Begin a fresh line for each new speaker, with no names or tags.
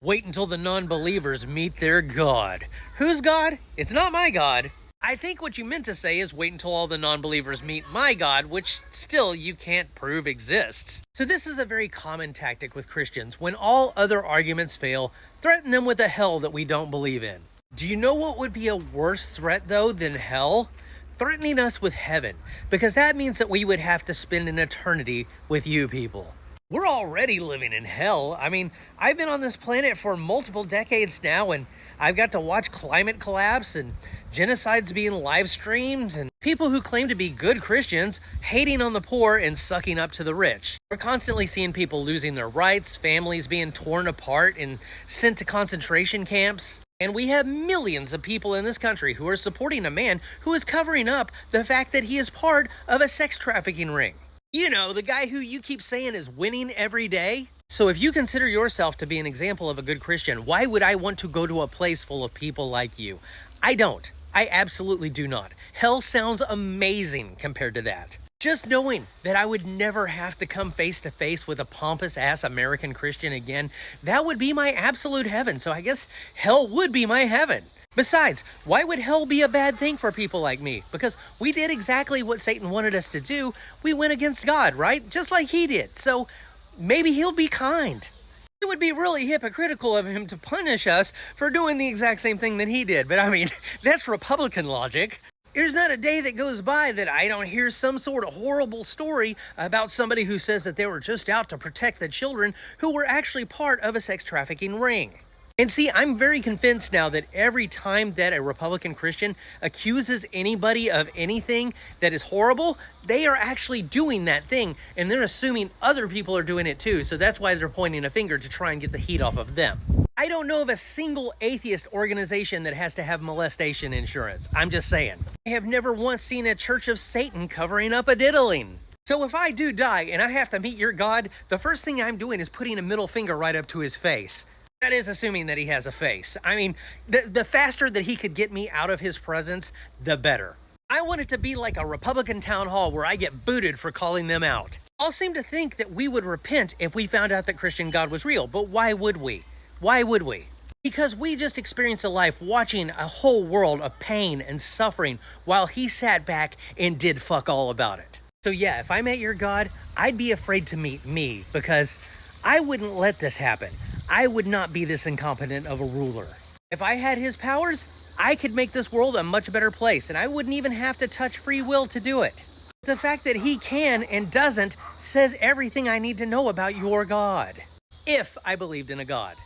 Wait until the non-believers meet their God. Whose God? It's not my God. I think what you meant to say is wait until all the non-believers meet my God, which still you can't prove exists. So this is a very common tactic with Christians. When all other arguments fail, threaten them with a hell that we don't believe in. Do you know what would be a worse threat though than hell? Threatening us with heaven, because that means that we would have to spend an eternity with you people. We're already living in hell. I mean, I've been on this planet for multiple decades now, and I've got to watch climate collapse and genocides being live streamed and people who claim to be good Christians hating on the poor and sucking up to the rich. We're constantly seeing people losing their rights, families being torn apart and sent to concentration camps. And we have millions of people in this country who are supporting a man who is covering up the fact that he is part of a sex trafficking ring. You know, the guy who you keep saying is winning every day. So if you consider yourself to be an example of a good Christian, why would I want to go to a place full of people like you? I don't. I absolutely do not. Hell sounds amazing compared to that. Just knowing that I would never have to come face to face with a pompous ass American Christian again, that would be my absolute heaven. So I guess hell would be my heaven. Besides, why would hell be a bad thing for people like me? Because we did exactly what Satan wanted us to do. We went against God, right? Just like he did. So maybe he'll be kind. It would be really hypocritical of him to punish us for doing the exact same thing that he did. But I mean, that's Republican logic. There's not a day that goes by that I don't hear some sort of horrible story about somebody who says that they were just out to protect the children who were actually part of a sex trafficking ring. And see, I'm very convinced now that every time that a Republican Christian accuses anybody of anything that is horrible, they are actually doing that thing, and they're assuming other people are doing it too, so that's why they're pointing a finger to try and get the heat off of them. I don't know of a single atheist organization that has to have molestation insurance. I'm just saying. I have never once seen a Church of Satan covering up a diddling. So if I do die and I have to meet your God, the first thing I'm doing is putting a middle finger right up to his face. That is assuming that he has a face. I mean, the faster that he could get me out of his presence, the better. I want it to be like a Republican town hall where I get booted for calling them out. All seem to think that we would repent if we found out that Christian God was real, but why would we? Why would we? Because we just experienced a life watching a whole world of pain and suffering while he sat back and did fuck all about it. So yeah, if I met your God, I'd be afraid to meet me because I wouldn't let this happen. I would not be this incompetent of a ruler. If I had his powers, I could make this world a much better place, and I wouldn't even have to touch free will to do it. The fact that he can and doesn't says everything I need to know about your God. If I believed in a God.